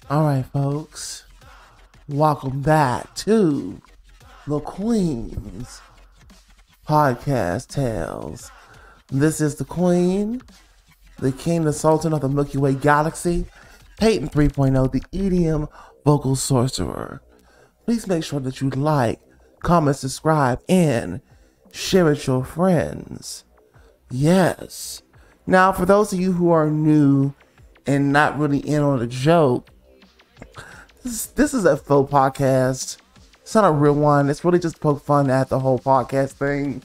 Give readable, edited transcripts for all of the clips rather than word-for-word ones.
All right, folks, welcome back to the Queen's Podcast Tales. This is the Queen, the King, the Sultan of the Milky Way Galaxy, Peyton 3.0, the EDM Vocal Sorcerer. Please make sure that you like, comment, subscribe, and share with your friends. Yes. Now, for those of you who are new and not really in on the joke, this is a faux podcast. It's not a real one. It's really just to poke fun at the whole podcast thing.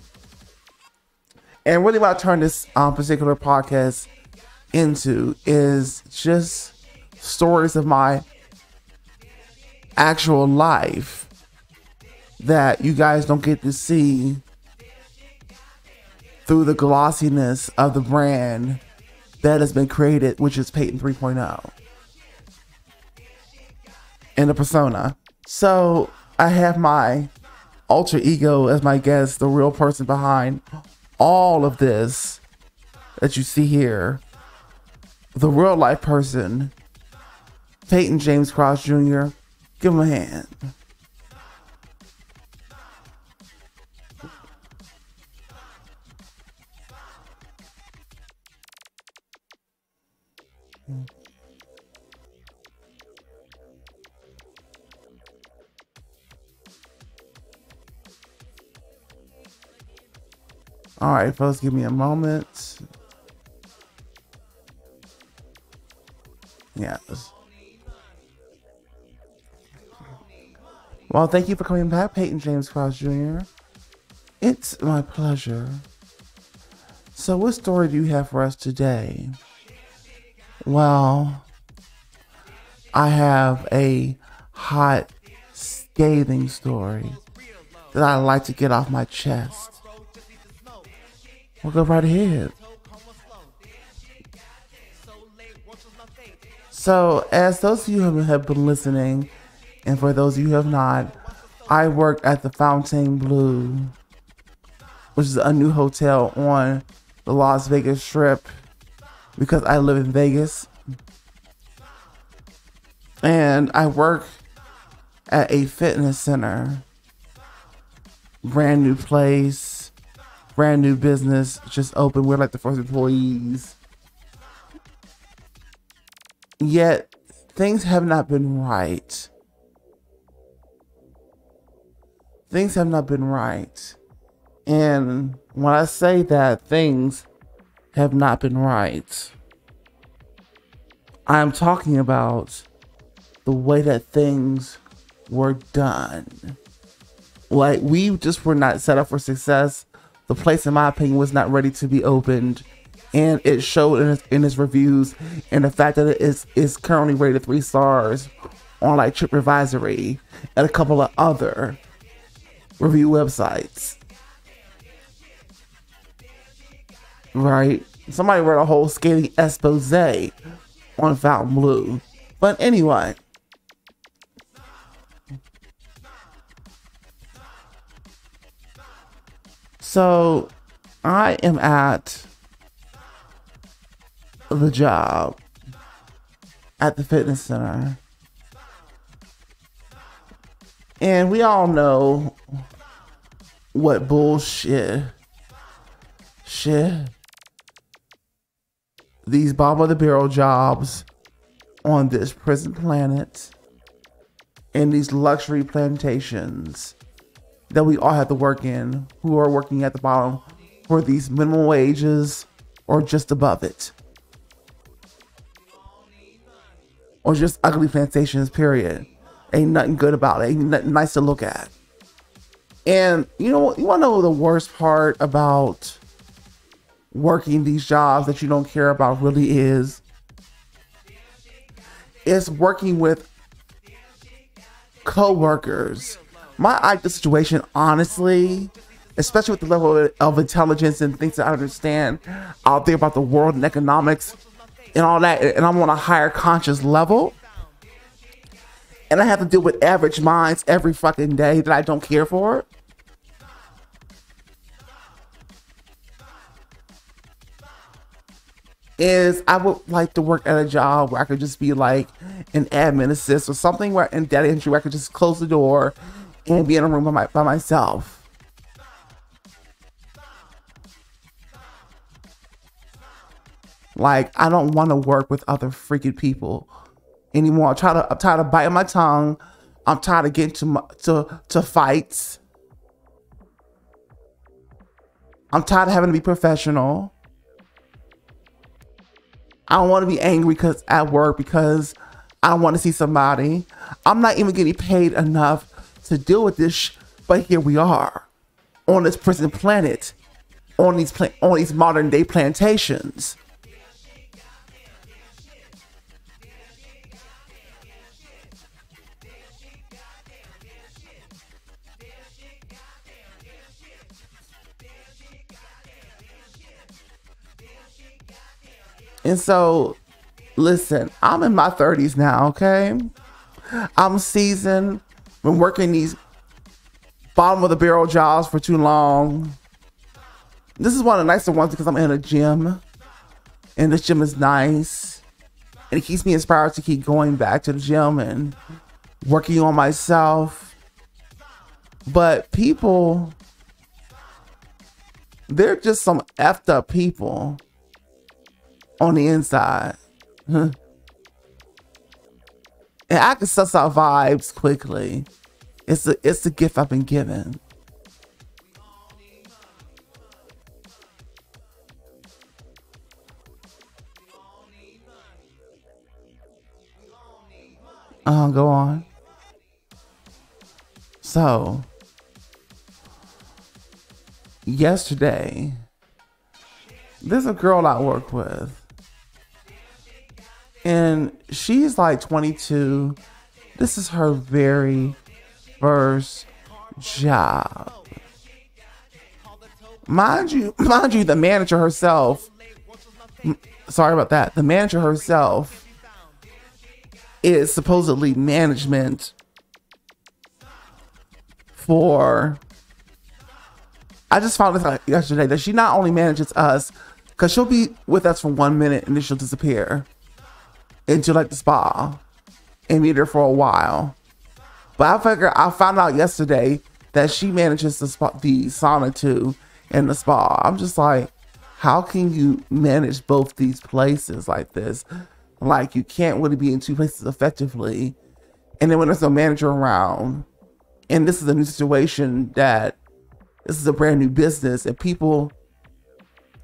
And really what I turned this particular podcast into is just stories of my actual life that you guys don't get to see through the glossiness of the brand that has been created, which is Peyton 3.0. And the persona. So I have my alter ego as my guest, the real person behind all of this that you see here, the real life person, Peyton James Cross Jr. Give him a hand. All right, folks, give me a moment. Yes. Well, thank you for coming back, Peyton James Cross Jr. It's my pleasure. So what story do you have for us today? Well, I have a hot, scathing story that I'd like to get off my chest. We'll go right ahead. So, as those of you who have been listening, and for those of you who have not, I work at the Fontainebleau, which is a new hotel on the Las Vegas Strip, because I live in Vegas. And I work at a fitness center. Brand new place. Brand new business, just open. We're like the first employees. Yet, things have not been right. Things have not been right. And when I say that things have not been right, I'm talking about the way that things were done. Like, we just were not set up for success. The place, in my opinion, was not ready to be opened, and it showed in its reviews, and the fact that it is currently rated 3 stars on like TripAdvisor and a couple of other review websites. Right? Somebody wrote a whole scathing expose on Fontainebleau. But anyway. So, I am at the job at the fitness center. And we all know what bullshit these bottom of the barrel jobs on this prison planet and these luxury plantations that we all have to work in, who are working at the bottom for these minimum wages or just above it. Or just ugly plantations, period. Ain't nothing good about it. Ain't nothing nice to look at. And you know, you want to know the worst part about working these jobs that you don't care about really is? It's working with co-workers. My ideal situation, honestly, especially with the level of intelligence and things that I understand out there about the world and economics and all that, and I'm on a higher conscious level, and I have to deal with average minds every fucking day that I don't care for. Is I would like to work at a job where I could just be like an admin assist or something where in data entry where I could just close the door and be in a room by myself. Like, I don't want to work with other freaking people anymore. I'm tired of biting my tongue. I'm tired of getting to fights. I'm tired of having to be professional. I don't want to be angry at work because I don't want to see somebody. I'm not even getting paid enough to deal with this, but here we are on this prison planet, on these modern day plantations. And so, listen, I'm in my 30s now, okay? I'm seasoned. Been working these bottom of the barrel jobs for too long. This is one of the nicer ones because I'm in a gym. And this gym is nice. And it keeps me inspired to keep going back to the gym and working on myself. But people, they're just some effed up people on the inside. And I can suss out vibes quickly. It's the gift I've been given. Go on. So, yesterday, there's a girl I work with. And she's like 22. This is her very first job. Mind you, the manager herself, sorry about that, the manager herself is supposedly management for, I just found this out yesterday, that she not only manages us, because she'll be with us for 1 minute and then she'll disappear into like the spa and be there for a while. But I found out yesterday that she manages the sauna too and the spa. I'm just like, how can you manage both these places like this? Like, you can't really be in two places effectively. And then when there's no manager around, and this is a new situation, that this is a brand new business, and people,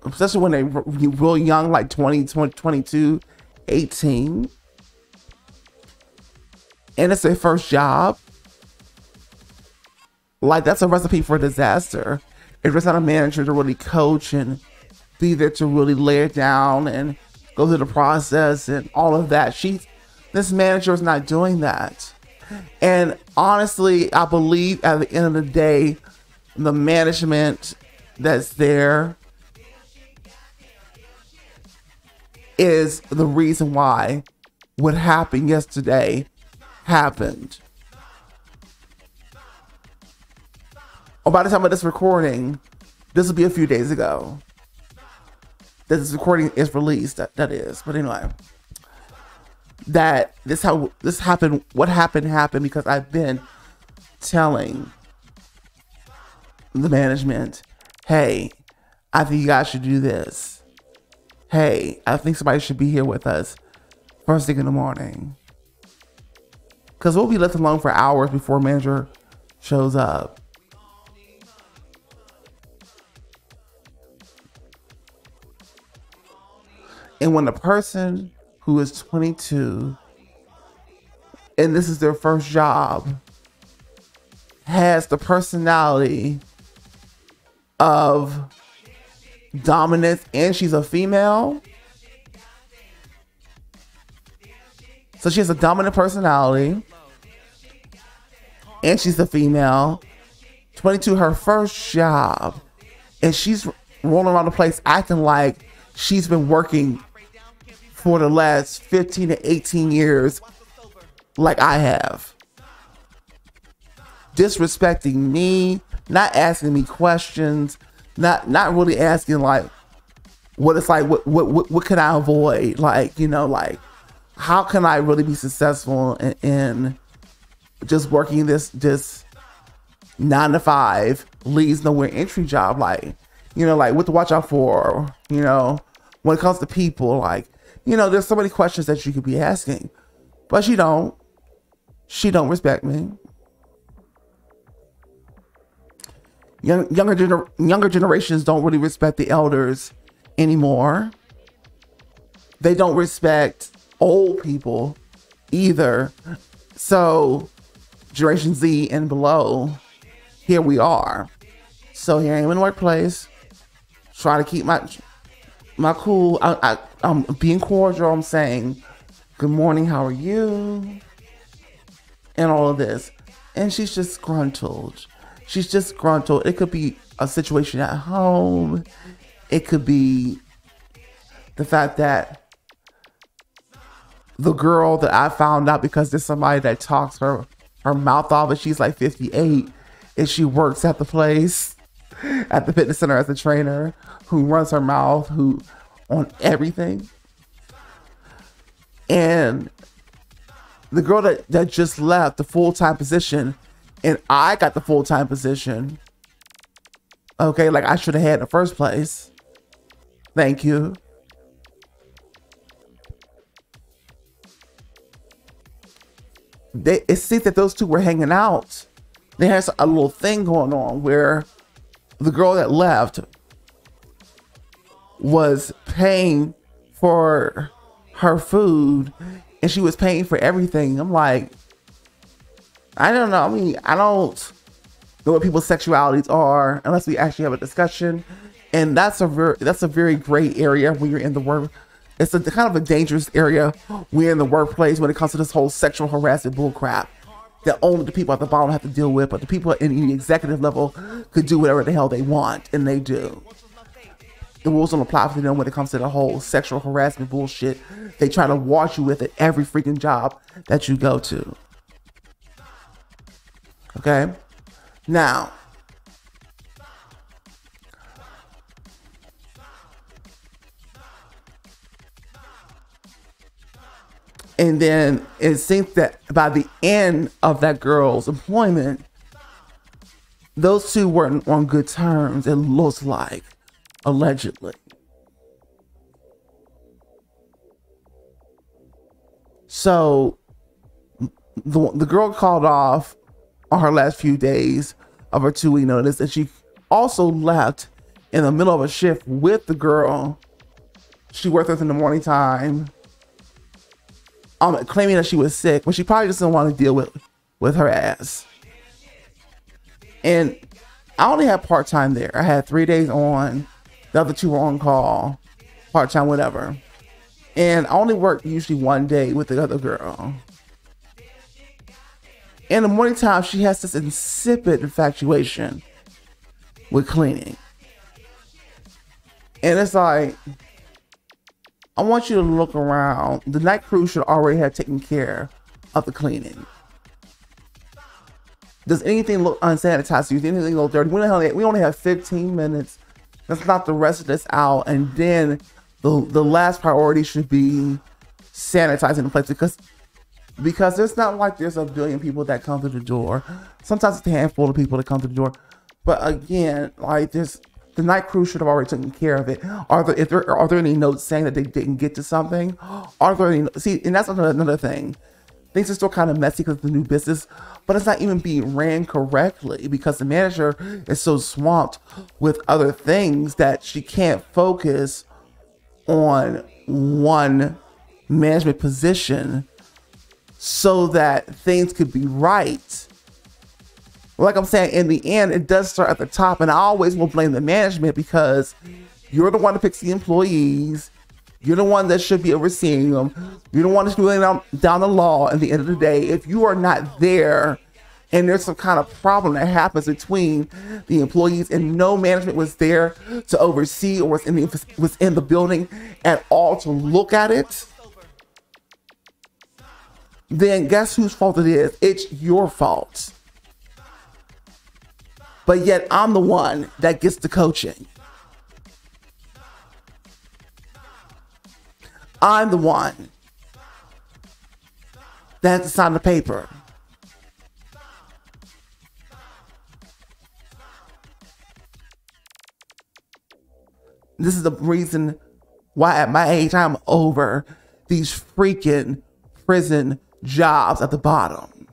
especially when they're real young, like 20, 22, 18, and it's their first job, like, that's a recipe for disaster. If there's not a manager to really coach and be there to really lay it down and go through the process and all of that, this manager is not doing that. And honestly, I believe at the end of the day, the management that's there is the reason why what happened yesterday happened. Oh, by the time of this recording, this will be a few days ago that this recording is released. That is. But anyway, this happened. What happened because I've been telling the management, hey, I think you guys should do this. Hey, I think somebody should be here with us first thing in the morning. Because we'll be left alone for hours before manager shows up. And when the person who is 22 and this is their first job has the personality of dominance and she's a female, so she has a dominant personality and she's a female, 22, her first job, and she's rolling around the place acting like she's been working for the last 15 to 18 years like I have. Disrespecting me, not asking me questions, not really asking like what it's like, what can I avoid? Like, you know, like how can I really be successful in just working this 9 to 5 leads nowhere entry job? Like, you know, like what to watch out for, you know, when it comes to people, like, you know, there's so many questions that you could be asking, but she don't respect me. Younger generations don't really respect the elders anymore. They don't respect old people either. So Generation Z and below, here we are. So here I am in the workplace, trying to keep my cool. I'm being cordial. I'm saying, good morning, how are you? And all of this. And she's just gruntled. She's just gruntled. It could be a situation at home. It could be the fact that the girl that I found out because there's somebody that talks her mouth off, and she's like 58, and she works at the place, at the fitness center as a trainer, who runs her mouth, who on everything. And the girl that just left the full-time position, and I got the full-time position. Okay, like I should have had in the first place. Thank you. It seems that those two were hanging out. They had a little thing going on where the girl that left was paying for her food, and she was paying for everything. I'm like, I don't know. I mean, I don't know what people's sexualities are unless we actually have a discussion. And that's a very gray area when you're in the work. It's a kind of a dangerous area when you're in the workplace when it comes to this whole sexual harassment bullcrap that only the people at the bottom have to deal with, but the people in the executive level could do whatever the hell they want, and they do. The rules don't apply for them when it comes to the whole sexual harassment bullshit they try to wash you with at every freaking job that you go to. Okay? Now, and then it seems that by the end of that girl's employment, those two weren't on good terms, it looks like, allegedly. So the girl called off on her last few days of her 2-week notice, and she also left in the middle of a shift with the girl she worked with in the morning time, claiming that she was sick, but she probably just didn't want to deal with her ass. And I only had part-time there. I had 3 days on, the other 2 were on call, part-time, whatever. And I only worked usually 1 day with the other girl. In the morning time, she has this insipid infatuation with cleaning. And it's like, I want you to look around. The night crew should already have taken care of the cleaning. Does anything look unsanitized to you? Does anything look dirty? We only have 15 minutes. Let's knock the rest of this out. And then the last priority should be sanitizing the place, because it's not like there's a billion people that come to the door. Sometimes it's a handful of people that come to the door. But again, like the night crew should have already taken care of it. Are there any notes saying that they didn't get to something? Are there any, see, and that's another thing. Things are still kind of messy because it's a new business, but it's not even being ran correctly because the manager is so swamped with other things that she can't focus on one management position so that things could be right. Like I'm saying, in the end, it does start at the top, and I always will blame the management because you're the one that picks the employees. You're the one that should be overseeing them. You're the one that's doing down the law. At the end of the day, if you are not there and there's some kind of problem that happens between the employees and no management was there to oversee or was in the building at all to look at it, then guess whose fault it is? It's your fault. But yet I'm the one that gets the coaching. I'm the one that has to sign the paper. This is the reason why at my age I'm over these freaking prison jobs at the bottom.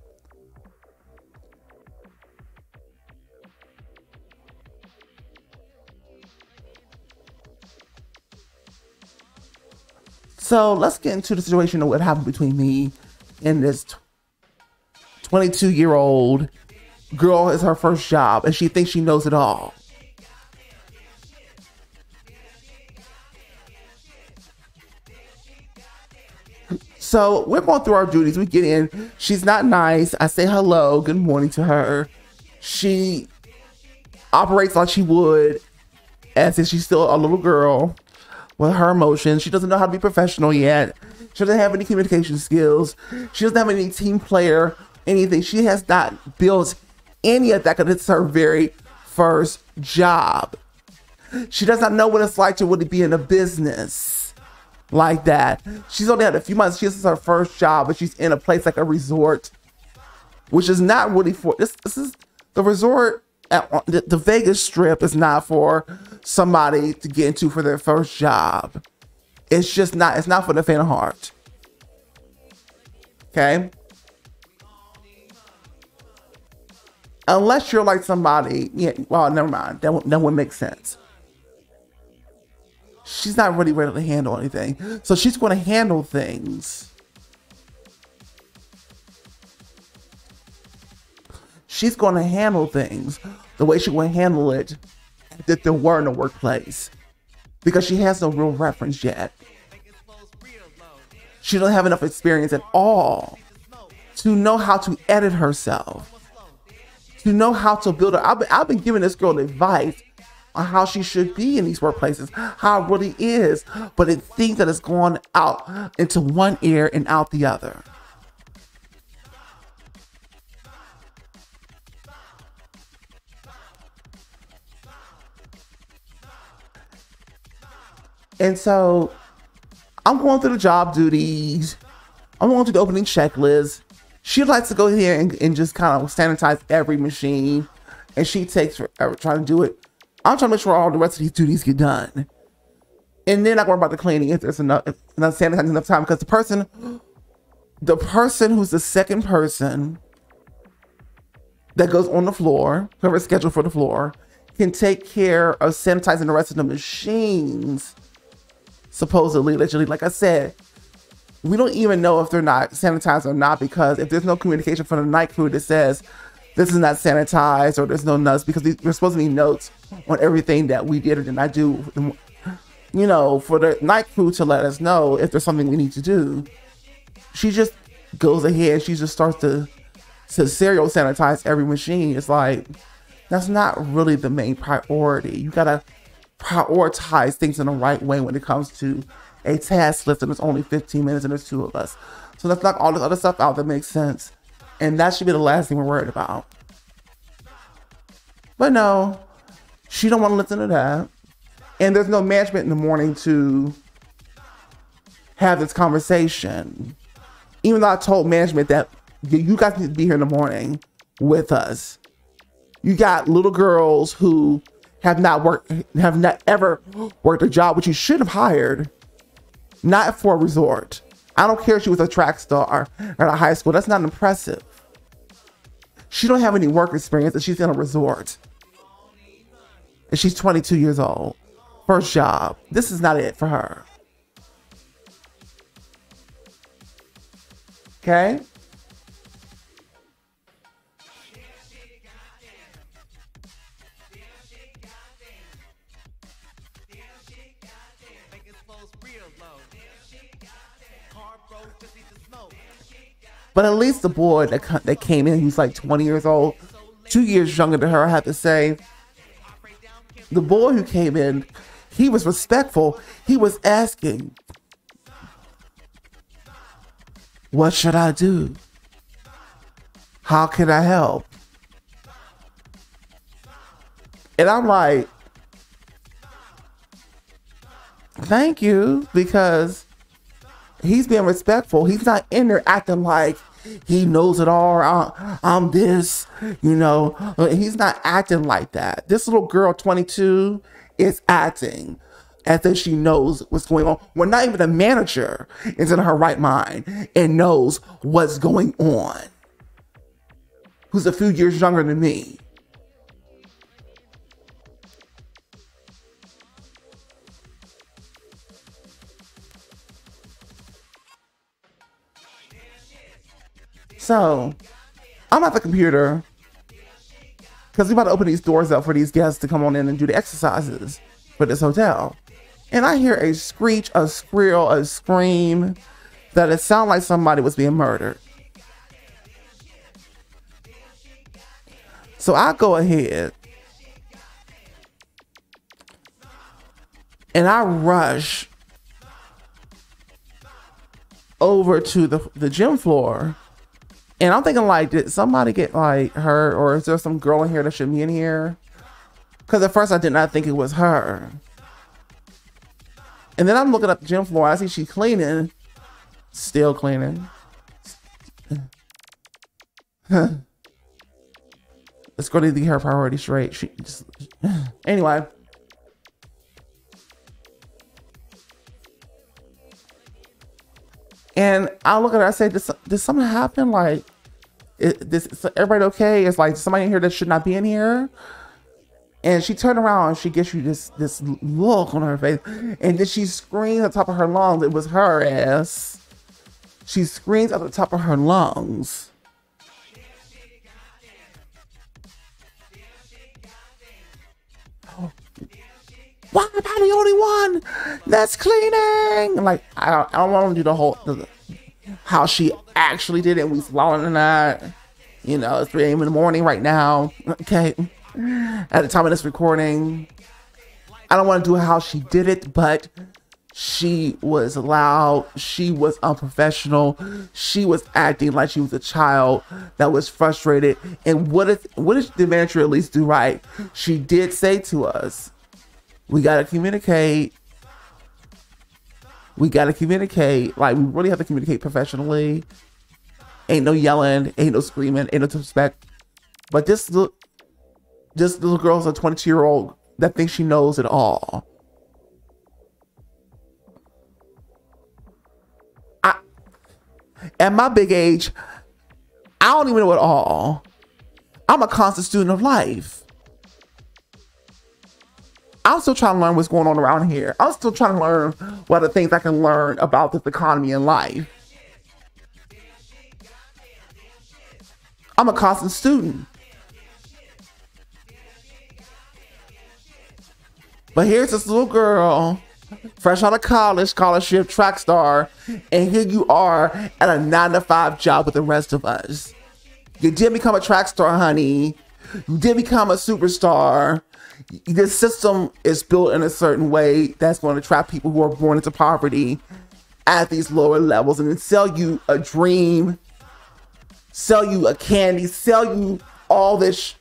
So let's get into the situation of what happened between me and this 22-year-old girl. Is her first job and she thinks she knows it all. So we're going through our duties. We get in. She's not nice. I say hello, good morning to her. She operates like she would as if she's still a little girl with her emotions. She doesn't know how to be professional yet. She doesn't have any communication skills. She doesn't have any team player, anything. She has not built any of that because it's her very first job. She does not know what it's like to really be in a business like that. She's only had a few months. This is her first job, but she's in a place like a resort, which is not really for this. This is the resort at the Vegas Strip is not for somebody to get into for their first job. It's just not. It's not for the faint of heart. Okay. Unless you're like somebody, yeah. Well, never mind. That wouldn't make sense. She's not really ready to handle anything. So she's going to handle things. She's going to handle things the way she would handle it if there were in the workplace. Because she has no real reference yet. She doesn't have enough experience at all to know how to edit herself. To know how to build her. I've been giving this girl advice on how she should be in these workplaces, how it really is, but it thinks that it's going out into one ear and out the other. And so I'm going through the job duties. I'm going through the opening checklist. She likes to go here and just kind of sanitize every machine, and she takes forever trying to do it. I'm trying to make sure all the rest of these duties get done. And then I worry about the cleaning if there's enough sanitizing enough time, because the person who's the second person that goes on the floor, whoever's scheduled for the floor, can take care of sanitizing the rest of the machines. Supposedly, literally, like I said, we don't even know if they're not sanitized or not, because if there's no communication from the night crew that says this is not sanitized or there's no notes, because there's supposed to be notes on everything that we did or did not do, you know, for the night crew to let us know if there's something we need to do. She just goes ahead, she just starts to serial sanitize every machine. It's like, that's not really the main priority. You gotta prioritize things in the right way when it comes to a task list and it's only 15 minutes and there's 2 of us. So let's knock all this other stuff out that makes sense. And that should be the last thing we're worried about. But no, she don't want to listen to that. And there's no management in the morning to have this conversation. Even though I told management that you guys need to be here in the morning with us. You got little girls who have not ever worked a job which you should have hired, not for a resort. I don't care if she was a track star at a high school. That's not impressive. She don't have any work experience and she's in a resort. And she's 22 years old. First job. This is not it for her. Okay? But at least the boy that came in, he was like 20 years old, 2 years younger than her, I have to say. The boy who came in, he was respectful. He was asking, what should I do? How can I help? And I'm like, thank you, because he's being respectful. He's not in there acting like he knows it all. I'm this, you know. He's not acting like that. This little girl, 22, is acting as if she knows what's going on. When not even the manager is in her right mind and knows what's going on. Who's a few years younger than me. So, I'm at the computer because we about to open these doors up for these guests to come on in and do the exercises for this hotel. And I hear a screech, a squeal, a scream that it sounded like somebody was being murdered. So I go ahead and I rush over to the gym floor. And I'm thinking, like, did somebody get like hurt, or is there some girl in here that shouldn't be in here? Because at first I did not think it was her. And then I'm looking at the gym floor. I see she's cleaning, still cleaning. Let's go to her priority straight. She just anyway. And I look at her, I say, did something happen? Like, is everybody okay? It's like somebody in here that should not be in here. And she turned around and she gives you this look on her face. And then she screams at the top of her lungs. It was her ass. She screams at the top of her lungs. Why am I the only one that's cleaning? Like, I don't want to do the whole, how she actually did it. We swallowing that. You know, it's 3 a.m. in the morning right now. Okay. At the time of this recording. I don't want to do how she did it, but she was loud. She was unprofessional. She was acting like she was a child that was frustrated. And what did the manager at least do right? She did say to us, we got to communicate. We got to communicate. Like, we really have to communicate professionally. Ain't no yelling. Ain't no screaming. Ain't no disrespect. But this little girl's a 22-year-old that thinks she knows it all. At my big age, I don't even know it all. I'm a constant student of life. I'm still trying to learn what's going on around here. I'm still trying to learn what are the things I can learn about this economy and life. I'm a constant student. But here's this little girl, fresh out of college, scholarship, track star, and here you are at a 9-to-5 job with the rest of us. You did become a track star, honey. You did become a superstar. This system is built in a certain way that's going to trap people who are born into poverty at these lower levels and then sell you a dream, sell you a candy, sell you all this.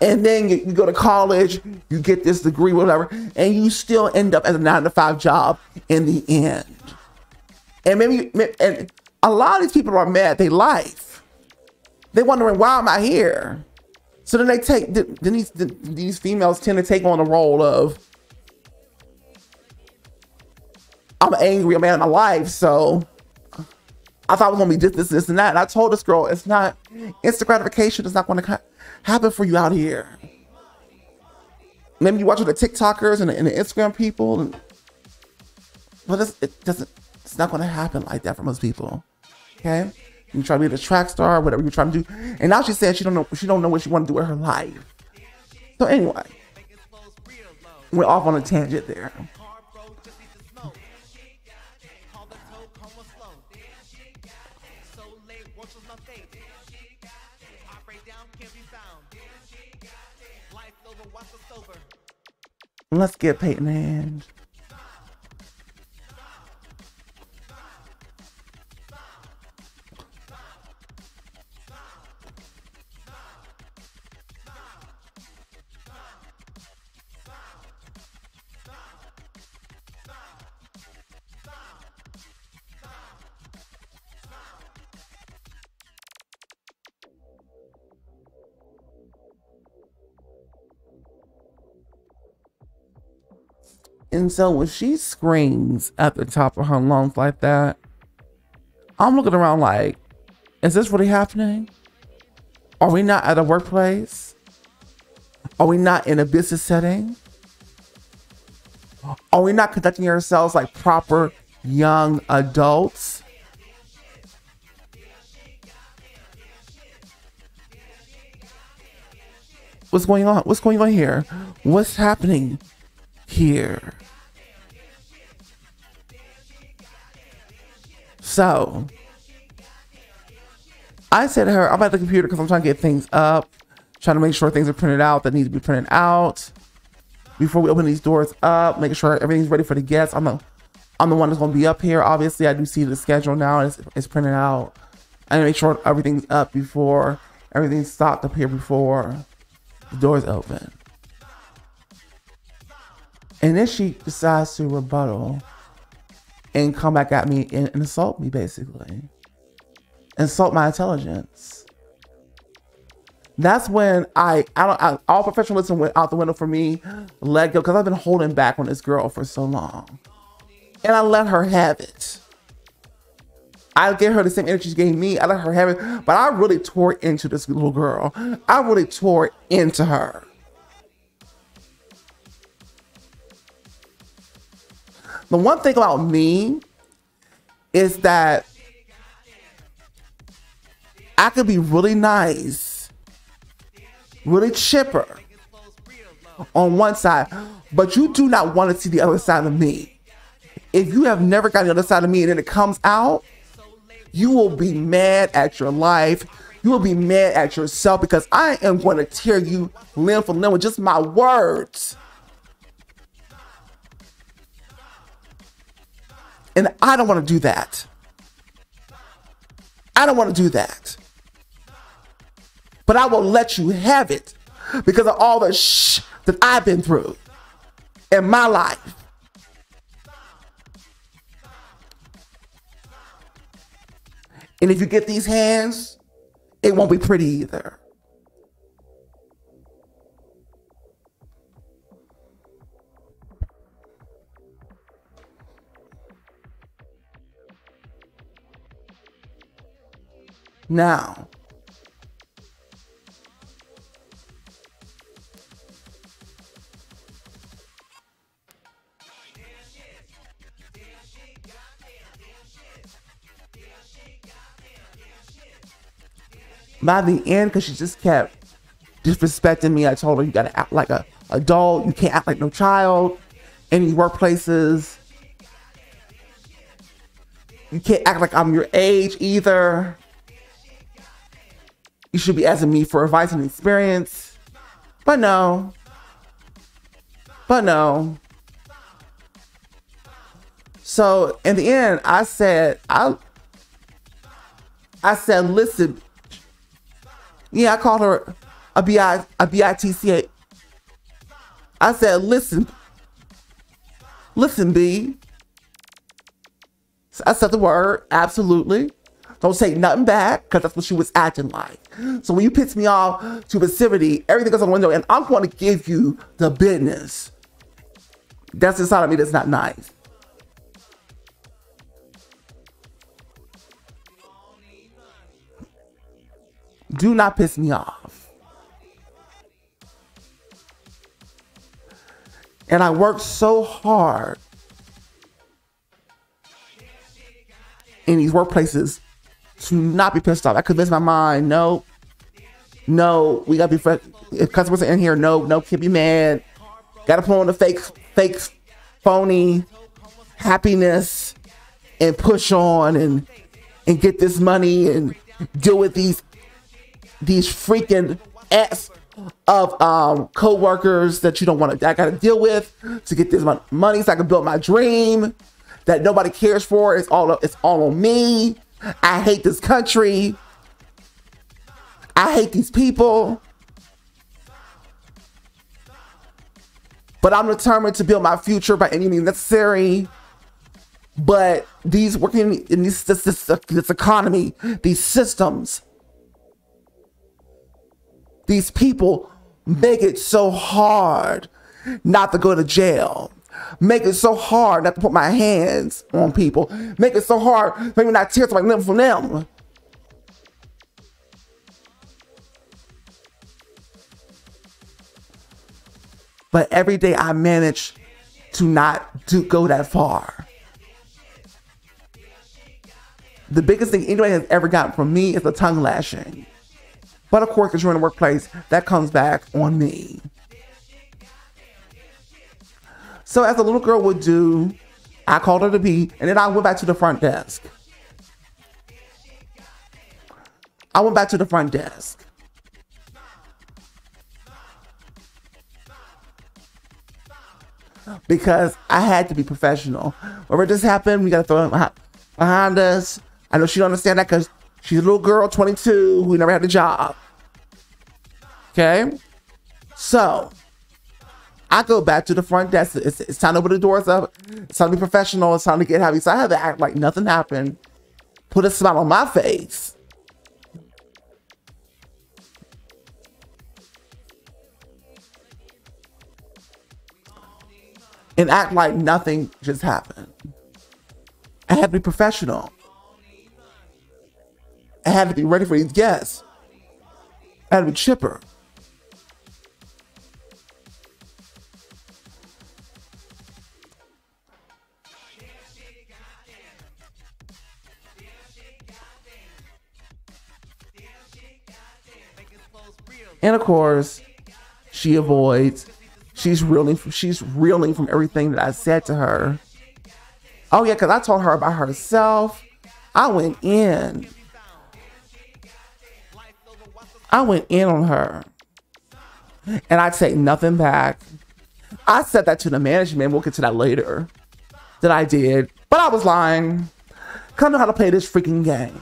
And then you go to college, you get this degree, whatever, and you still end up at a 9-to-5 job in the end. And and a lot of these people are mad at their life. They're wondering, why am I here? So then these females tend to take on the role of, I'm angry, I'm mad at my life, so I thought it was gonna be this, and that. And I told this girl, it's not, instant gratification is not gonna happen for you out here. Maybe you watch with the TikTokers and the Instagram people, but it's not gonna happen like that for most people. Okay? You try to be the track star, whatever you're trying to do. And now she's saying she don't know what she want to do with her life. So anyway, we're off on a tangent there. Let's get Peyton a hand. And so when she screams at the top of her lungs like that, I'm looking around like, is this really happening? Are we not at a workplace? Are we not in a business setting? Are we not conducting ourselves like proper young adults? What's going on? What's going on here? What's happening here? So I said to her, I'm at the computer because I'm trying to get things up, trying to make sure things are printed out that need to be printed out before we open these doors up, making sure everything's ready for the guests. I'm the one that's going to be up here. Obviously, I do see the schedule now. It's printed out. I need to make sure everything's up before, everything's stocked up here before the doors open. And then she decides to rebuttal and come back at me and insult me, basically. Insult my intelligence. That's when all professionalism went out the window for me. Let go, because I've been holding back on this girl for so long. And I let her have it. I gave her the same energy she gave me. I let her have it. But I really tore into this little girl. I really tore into her. The one thing about me is that I could be really nice, really chipper on one side, but you do not want to see the other side of me. If you have never got the other side of me and then it comes out, you will be mad at your life. You will be mad at yourself, because I am going to tear you limb from limb with just my words. And I don't want to do that. I don't want to do that. But I will let you have it because of all the shh that I've been through in my life. And if you get these hands, it won't be pretty either. Now, by the end, because she just kept disrespecting me, I told her, you gotta act like an adult. You can't act like no child in these workplaces. You can't act like I'm your age either. You should be asking me for advice and experience. But no. So in the end, I said, listen. Yeah, I called her a BITCA. I said, listen, B. So I said the word, absolutely. Don't say nothing back, because that's what she was acting like. So when you piss me off to passivity, everything goes on the window, and I'm going to give you the business. That's inside of me that's not nice. Do not piss me off. And I worked so hard in these workplaces to not be pissed off. I convinced my mind, no, we gotta be fresh. If customers are in here, no, can't be mad. Gotta put on the fake, phony happiness and push on and get this money and deal with these freaking of co-workers that you don't want to, I got to deal with to get this money so I can build my dream that nobody cares for. It's all on me. I hate this country. I hate these people. But I'm determined to build my future by any means necessary. But these working in this economy, these systems, these people make it so hard not to go to jail. Make it so hard not to put my hands on people. Make it so hard for me not to tear somebody limb from them. But every day I manage to not go that far. The biggest thing anybody has ever gotten from me is the tongue lashing. But of course, because you're in the workplace, that comes back on me. So as a little girl would do, I called her to be, and then I went back to the front desk. Because I had to be professional. Whatever just happened, we got to throw it behind us. I know she don't understand that because she's a little girl, 22, who never had a job. Okay? So, I go back to the front desk. It's time to open the doors up. It's time to be professional. It's time to get happy. So I had to act like nothing happened. Put a smile on my face. And act like nothing just happened. I had to be professional. I had to be ready for these guests. I had to be chipper. And of course, she avoids. She's reeling from everything that I said to her. Oh yeah, because I told her about herself. I went in on her. And I take nothing back. I said that to the management. We'll get to that later. That I did. But I was lying. Because I know how to play this freaking game.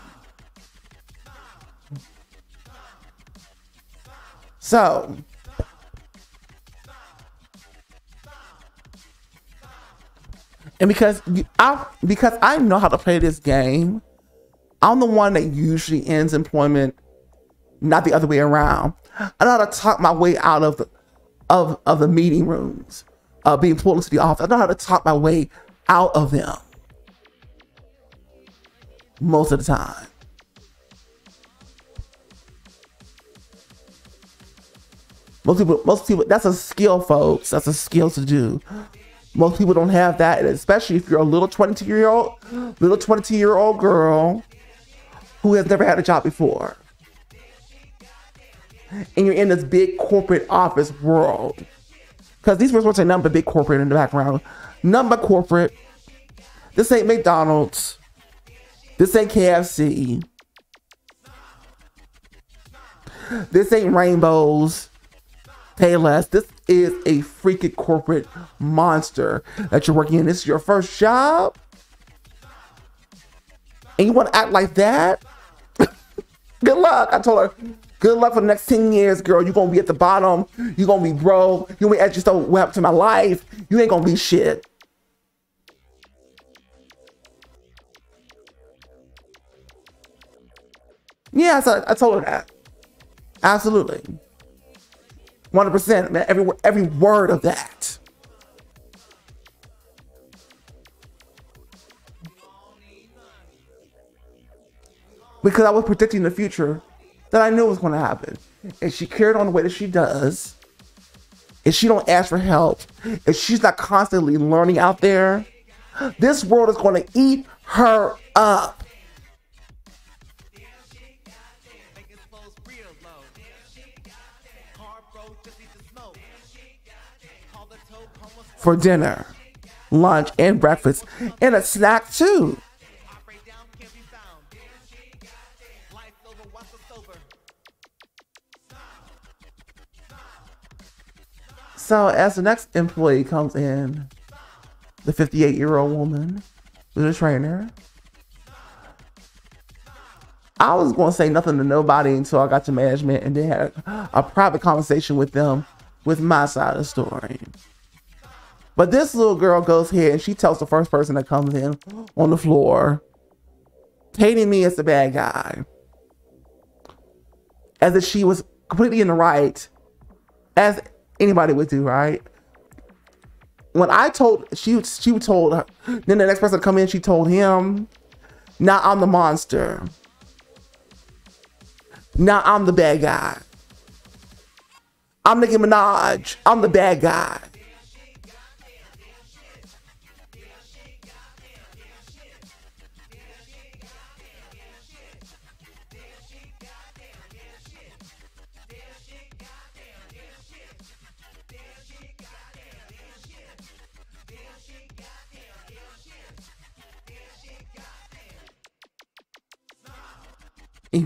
So, and because I know how to play this game, I'm the one that usually ends employment, not the other way around. I know how to talk my way out of the meeting rooms, being pulled into the office. I know how to talk my way out of them most of the time. Most people, that's a skill, folks. That's a skill to do. Most people don't have that, and especially if you're a little 22-year-old girl who has never had a job before. And you're in this big corporate office world. Because these words won't say nothing but big corporate in the background. Nothing but corporate. This ain't McDonald's. This ain't KFC. This ain't Rainbows. Pay less. This is a freaking corporate monster that you're working in. This is your first job? And you want to act like that? Good luck. I told her, good luck for the next 10 years, girl. You're going to be at the bottom. You're going to be broke. You're going to be at yourself, what happened to my life? You ain't going to be shit. Yeah, so I told her that. Absolutely. 100%, man, every word of that. Because I was predicting the future that I knew was going to happen. And she carried on the way that she does. If she don't ask for help, if she's not constantly learning out there, this world is going to eat her up. For dinner, lunch, and breakfast, and a snack too. So as the next employee comes in, the 58-year-old woman who's a trainer, I was going to say nothing to nobody until I got to management and then had a private conversation with them with my side of the story. But this little girl goes here and she tells the first person that comes in on the floor, painting me as the bad guy, as if she was completely in the right, as anybody would do, right? When I told, she told her, then the next person to come in, she told him, now I'm the monster. Now I'm the bad guy. I'm Nicki Minaj. I'm the bad guy. If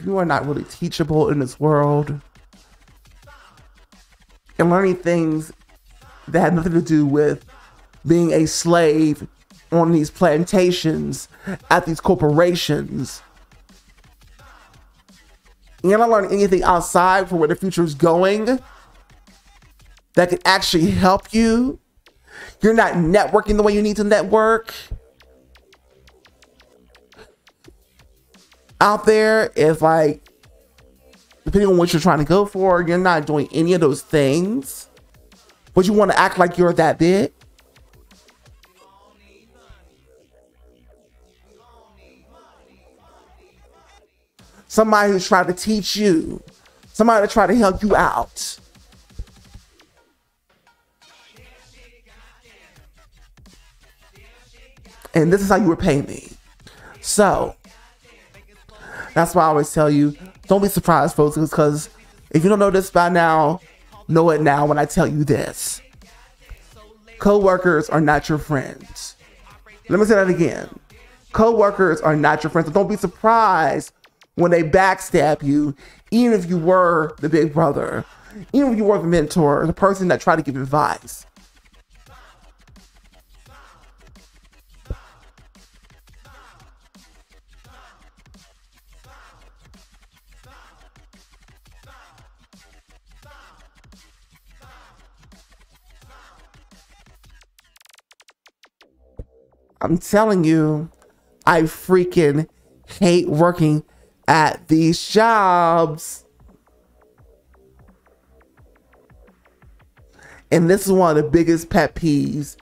you are not really teachable in this world and learning things that have nothing to do with being a slave on these plantations at these corporations, you're not learning anything outside for where the future is going that can actually help you. You're not networking the way you need to network. Out there is like, depending on what you're trying to go for, you're not doing any of those things, but you want to act like you're that big. Somebody who's trying to teach you, somebody to try to help you out. And this is how you repay me. So that's why I always tell you, don't be surprised, folks, because if you don't know this by now, know it now when I tell you this. Co-workers are not your friends. Let me say that again. Co-workers are not your friends. So don't be surprised when they backstab you, even if you were the big brother, even if you were the mentor, the person that tried to give advice. I'm telling you, I freaking hate working at these jobs. And this is one of the biggest pet peeves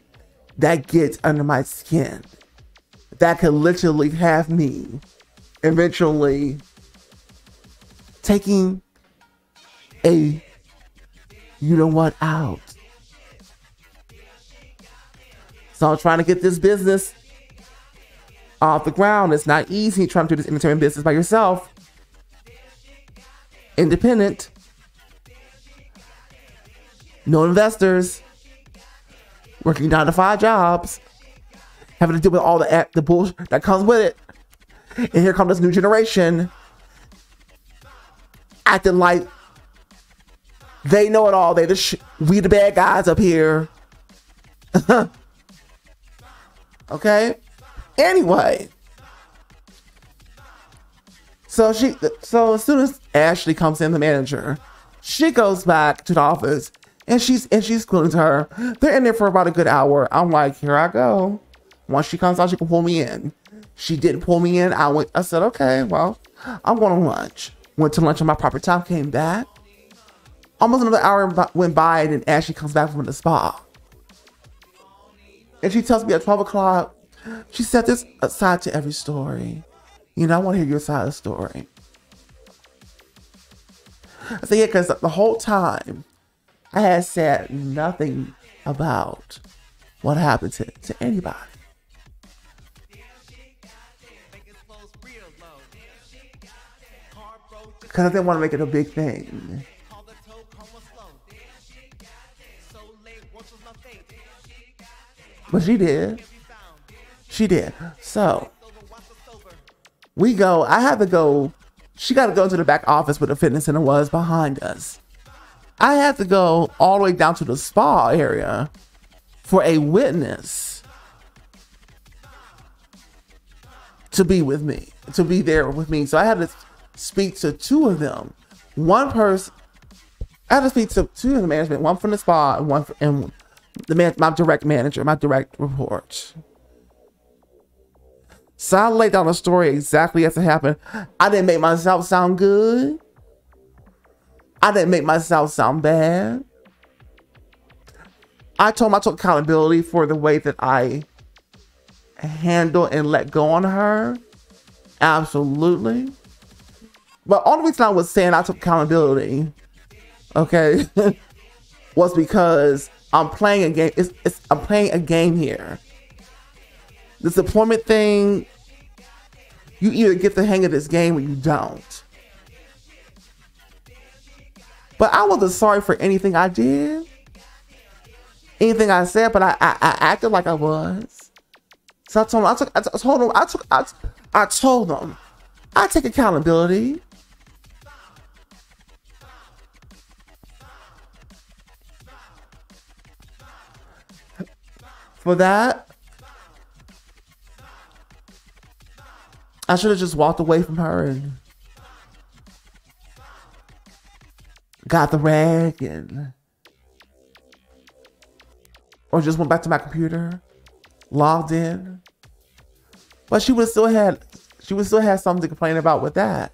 that gets under my skin. That could literally have me eventually taking a, you know what, out. So I'm trying to get this business off the ground. It's not easy trying to do this entertainment business by yourself. Independent. No investors. Working 9-to-5 jobs. Having to deal with all the bullshit that comes with it. And here comes this new generation acting like they know it all. We the bad guys up here. Okay. Anyway, so as soon as Ashley comes in, the manager, she goes back to the office and she's screaming to her. They're in there for about a good hour. I'm like, here I go. Once she comes out, she can pull me in. She didn't pull me in. I said, okay, well, I'm going to lunch. Went to lunch on my proper time, came back. Almost another hour went by, and then Ashley comes back from the spa. And she tells me at 12 o'clock, she said, there's a side to every story. You know, I want to hear your side of the story. I said, yeah, because the whole time I had said nothing about what happened to anybody. Because I didn't want to make it a big thing. But she did. She did. So we go. I had to go. She got to go to the back office where the fitness center was behind us. I had to go all the way down to the spa area for a witness to be with me, to be there with me. So I had to speak to two of them. One person, I had to speak to two of the management, one from the spa and one from my direct manager, my direct report. So I laid down the story exactly as it happened. I didn't make myself sound good. I didn't make myself sound bad. I told him I took accountability for the way that I handle and let go on her. Absolutely. But only reason I was saying I took accountability, okay, was because I'm playing a game. I'm playing a game here. This deployment thing, you either get the hang of this game or you don't. But I wasn't sorry for anything I did, anything I said, but I acted like I was. So I told them, I told them, I take accountability. For that, I should have just walked away from her and got the rag or just went back to my computer, logged in. But she would still have something to complain about with that.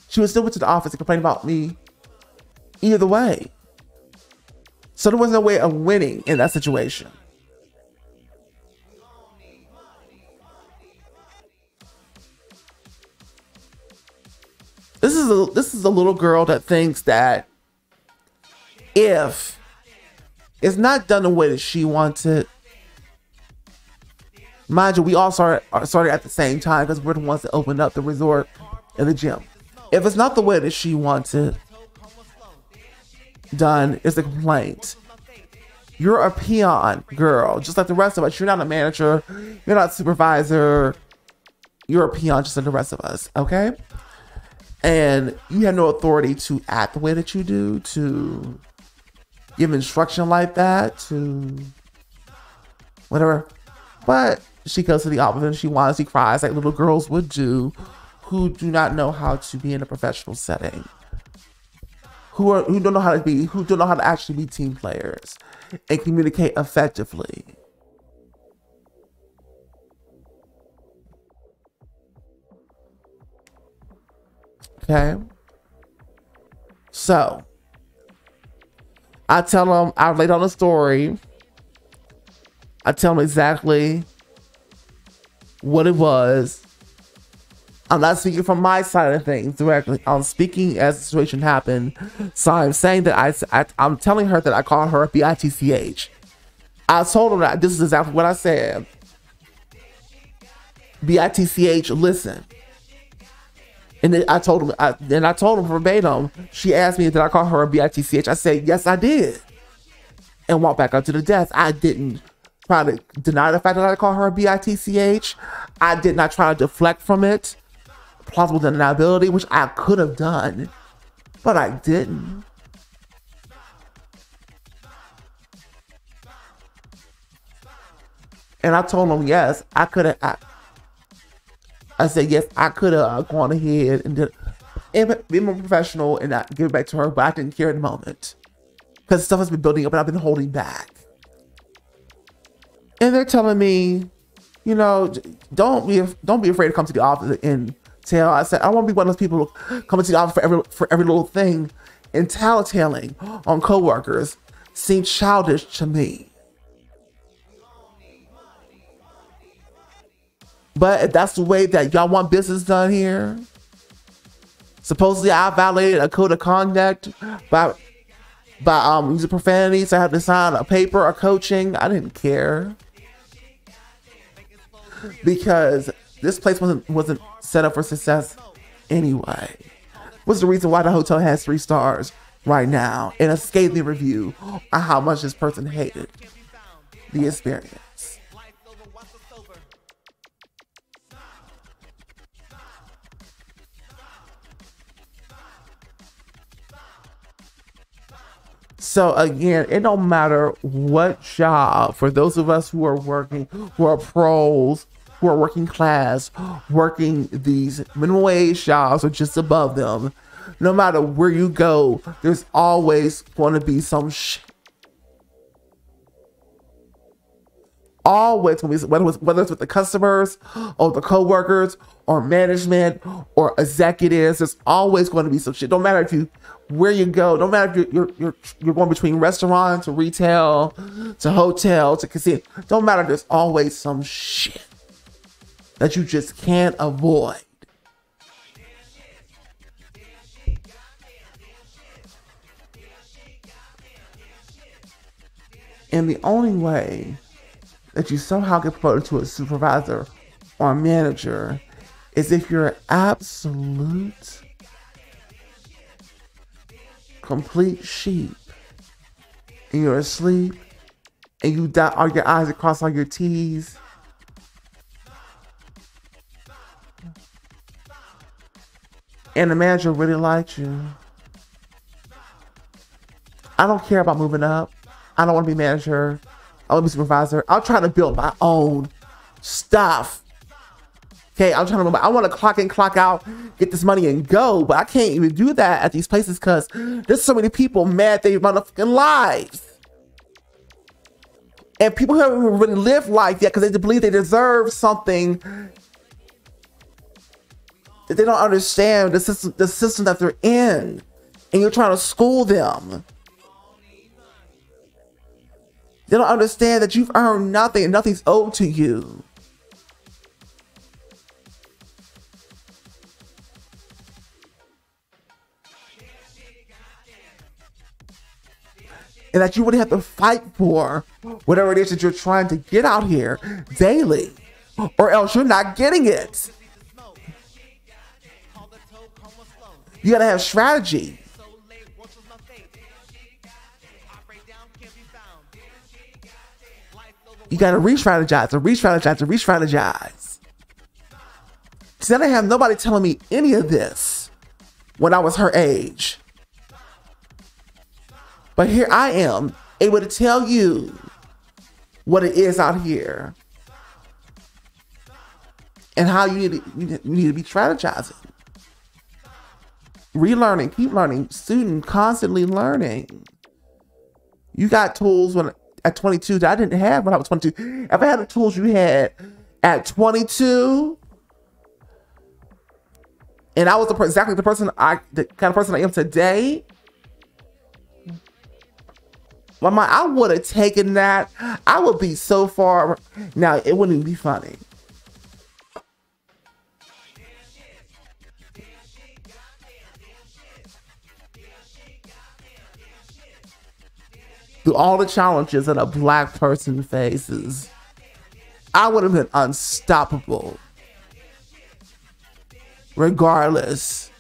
She would still went to the office and complain about me either way. So there was no way of winning in that situation. This is a little girl that thinks that if it's not done the way that she wants it, mind you, we all started at the same time because we're the ones that opened up the resort and the gym. If it's not the way that she wants it done, it's a complaint. You're a peon, girl, just like the rest of us. You're not a manager. You're not a supervisor. You're a peon just like the rest of us, okay? And you have no authority to act the way that you do, to give instruction like that, to whatever. But she goes to the office and she whines, she cries like little girls would do who do not know how to be in a professional setting, who don't know how to actually be team players and communicate effectively. Okay. So I tell them, I laid on the story. I tell them exactly what it was. I'm not speaking from my side of things directly. I'm speaking as the situation happened. So I'm saying that I'm telling her that I call her a bitch. I told her that this is exactly what I said. Bitch, listen. And then I told him verbatim. She asked me, did I call her a bitch? I said, yes, I did. And walked back up to the desk. I didn't try to deny the fact that I called her a bitch. I did not try to deflect from it. Plausible deniability, which I could have done, but I didn't. And I told him, yes, I could have. I said, yes, I could have gone ahead and been more professional and not give it back to her, but I didn't care in the moment because stuff has been building up and I've been holding back. And they're telling me, you know, don't be afraid to come to the office and tell. I said, I won't be one of those people coming to the office for every little thing and tattletaling on coworkers. Seems childish to me. But if that's the way that y'all want business done here, supposedly I violated a code of conduct by using profanity, so I had to sign a paper or coaching. I didn't care because this place wasn't set up for success anyway. What's the reason why the hotel has 3 stars right now and a scathing review on how much this person hated the experience? So again, it don't matter what job, for those of us who are working, who are pros, who are working class, working these minimum wage jobs or just above them, no matter where you go, there's always going to be some always going to be, whether it's with the customers or the co-workers or management or executives, there's always going to be some shit. Don't matter if you, where you go, don't matter if you're going between restaurants to retail to hotel to casino, don't matter, there's always some shit that you just can't avoid. And the only way that you somehow get promoted to a supervisor or a manager is if you're an absolute, complete sheep and you're asleep and you dot all your I's and cross all your T's. And the manager really liked you. I don't care about moving up. I don't want to be manager. I want to be supervisor. I'm trying to build my own stuff. Okay, I'm trying to. I want to clock in, clock out, get this money and go, but I can't even do that at these places because there's so many people mad they run their fucking lives. And people who haven't even really lived life yet because they believe they deserve something that they don't understand the system that they're in, and you're trying to school them. They don't understand that you've earned nothing and nothing's owed to you. And that you would have to fight for whatever it is that you're trying to get out here daily, or else you're not getting it. You gotta have strategy. You gotta re-strategize and re-strategize and re-strategize. See, I didn't have nobody telling me any of this when I was her age. But here I am, able to tell you what it is out here and how you need to be strategizing. Relearning, keep learning, student constantly learning. You got tools at 22 that I didn't have when I was 22. If I had the tools you had at 22, and I was exactly the kind of person I am today, I would have taken that. I would be so far. Now, it wouldn't even be funny. Through all the challenges that a black person faces, I would have been unstoppable. Regardless,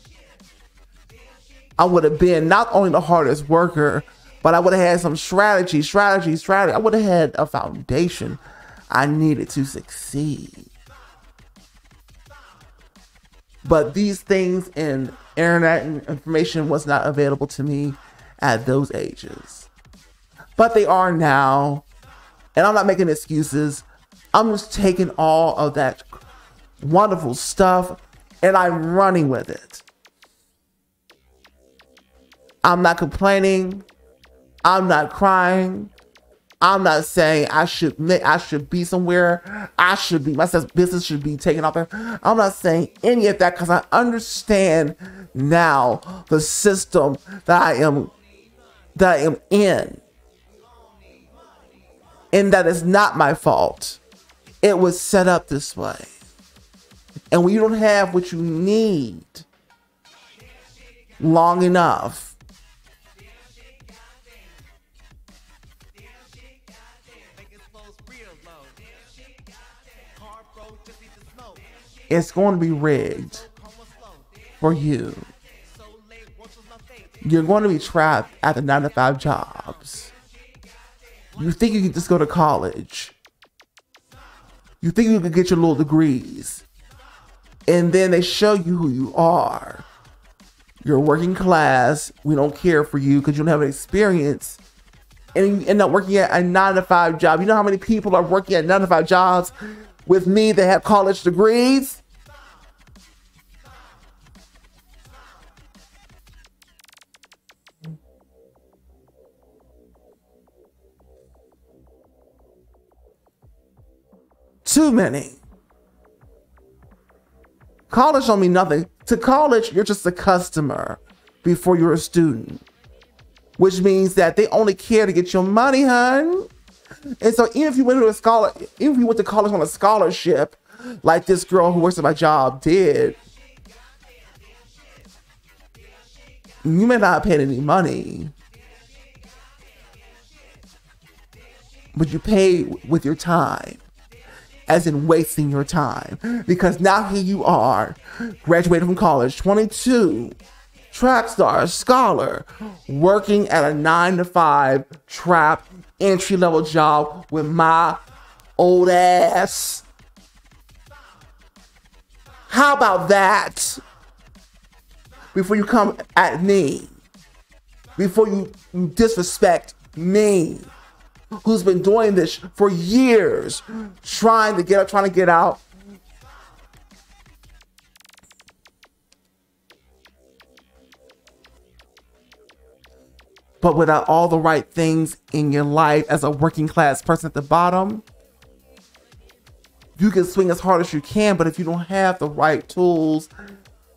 I would have been not only the hardest worker, but I would have had some strategy. I would have had a foundation I needed to succeed. But these things in internet and information was not available to me at those ages. But they are now, and I'm not making excuses. I'm just taking all of that wonderful stuff and I'm running with it. I'm not complaining. I'm not crying. I'm not saying I should be somewhere. My business should be taken off there. I'm not saying any of that because I understand now the system that I am in. And that is not my fault. It was set up this way. And when you don't have what you need long enough, it's going to be rigged for you. You're going to be trapped at the 9-to-5 jobs. You think you can just go to college. You think you can get your little degrees. And then they show you who you are. You're working class. We don't care for you because you don't have an experience. And you end up working at a 9-to-5 job. You know how many people are working at 9-to-5 jobs with me that have college degrees? Too many. College don't mean nothing. To college, you're just a customer before you're a student, which means that they only care to get your money, hun. And so even if you went to college on a scholarship, like this girl who works at my job did, you may not have paid any money, but you pay with your time. As in wasting your time. Because now here you are, graduated from college, 22, track star, scholar, working at a 9-to-5 trap entry-level job with my old ass. How about that? Before you come at me, before you disrespect me, who's been doing this for years, trying to get out. But without all the right things in your life as a working class person at the bottom, you can swing as hard as you can, but if you don't have the right tools,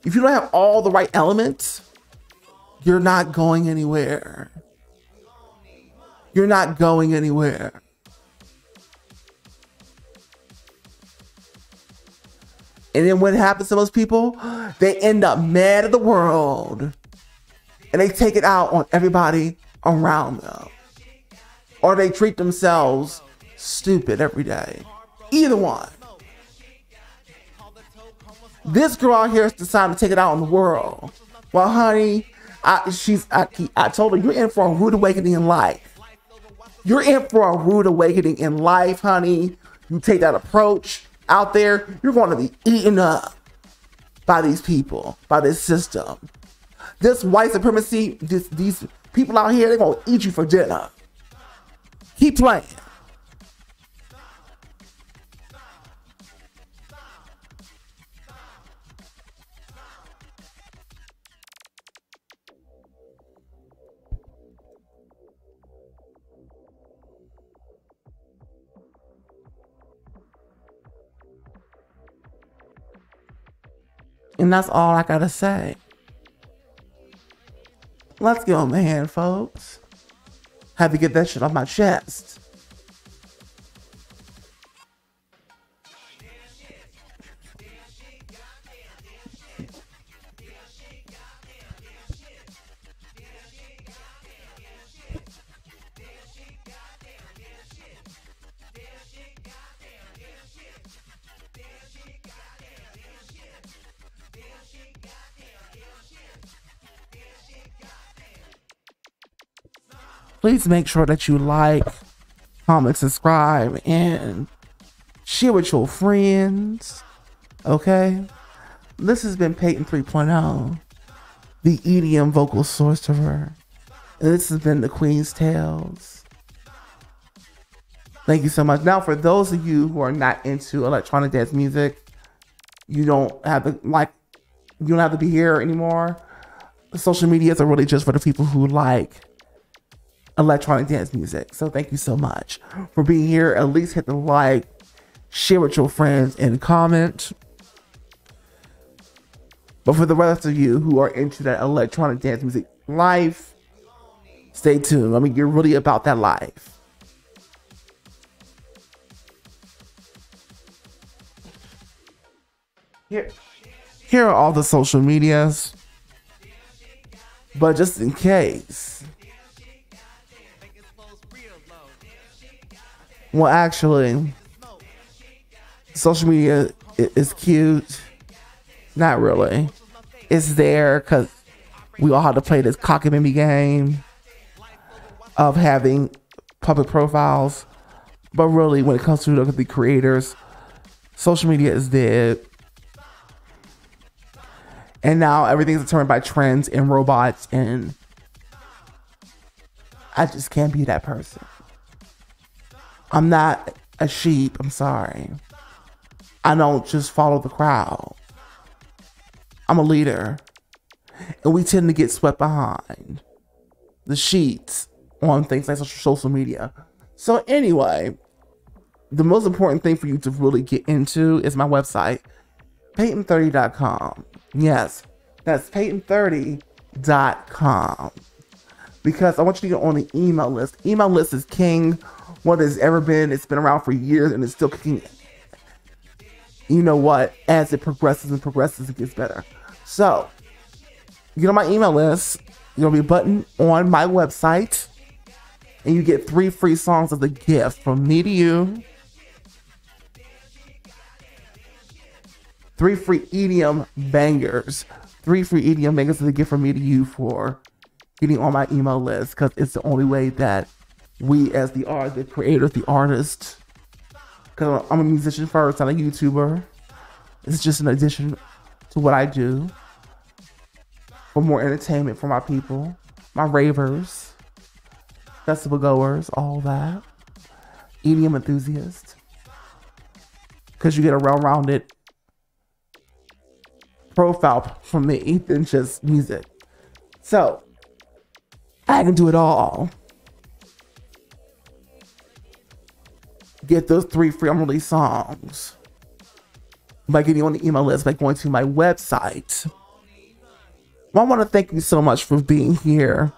if you don't have all the right elements, you're not going anywhere. You're not going anywhere. And then what happens to most people? They end up mad at the world. And they take it out on everybody around them. Or they treat themselves stupid every day. Either one. This girl out here has decided to take it out on the world. Well, honey, I told her, you're in for a rude awakening in life. You're in for a rude awakening in life, honey. You take that approach out there, you're going to be eaten up by these people, by this system. This white supremacy, these people out here, they're going to eat you for dinner. Keep playing. And that's all I gotta say. Let's give him a hand, folks. Had to get that shit off my chest. Please make sure that you like, comment, subscribe, and share with your friends. Okay? This has been Peyton 3.0, the EDM vocal sorcerer. And this has been the Queen's Tales. Thank you so much. Now, for those of you who are not into electronic dance music, you don't have to be here anymore. The social medias are really just for the people who like electronic dance music. So thank you so much for being here. At least hit the like, share with your friends, and comment. But for the rest of you who are into that electronic dance music life, stay tuned. I mean, you're really about that life. Here are all the social medias. But just in case. Well, actually, social media is cute. Not really. It's there because we all have to play this cockamamie game of having public profiles. But really, when it comes to the creators, social media is dead. And now everything's determined by trends and robots, and I just can't be that person. I'm not a sheep. I'm sorry. I don't just follow the crowd. I'm a leader. And we tend to get swept behind the sheets on things like social media. So anyway, the most important thing for you to really get into is my website, Peyton30.com. Yes, that's Peyton30.com. Because I want you to get on the email list. Email list is king. What has ever been. It's been around for years and it's still kicking. You know what? As it progresses and progresses, it gets better. So, get on my email list. There'll be a button on my website. And you get 3 free songs as a gift from me to you. 3 free EDM bangers. 3 free EDM bangers as a gift from me to you for getting on my email list. Because it's the only way that we as the creators, the artists, because I'm a musician first, I'm a YouTuber. It's just an addition to what I do for more entertainment for my people, my ravers, festival goers, all that. EDM enthusiasts. Because you get a well-rounded profile from me than just music. So, I can do it all. Get those 3 free unreleased songs by getting on the email list by going to my website. Well, I want to thank you so much for being here,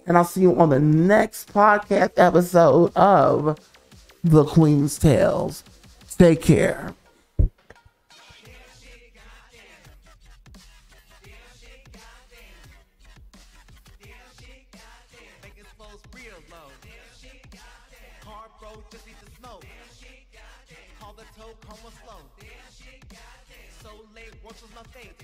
and I'll see you on the next podcast episode of The Queen's Tales. Take care. Call the toe, come on slow. So late, work was my fate.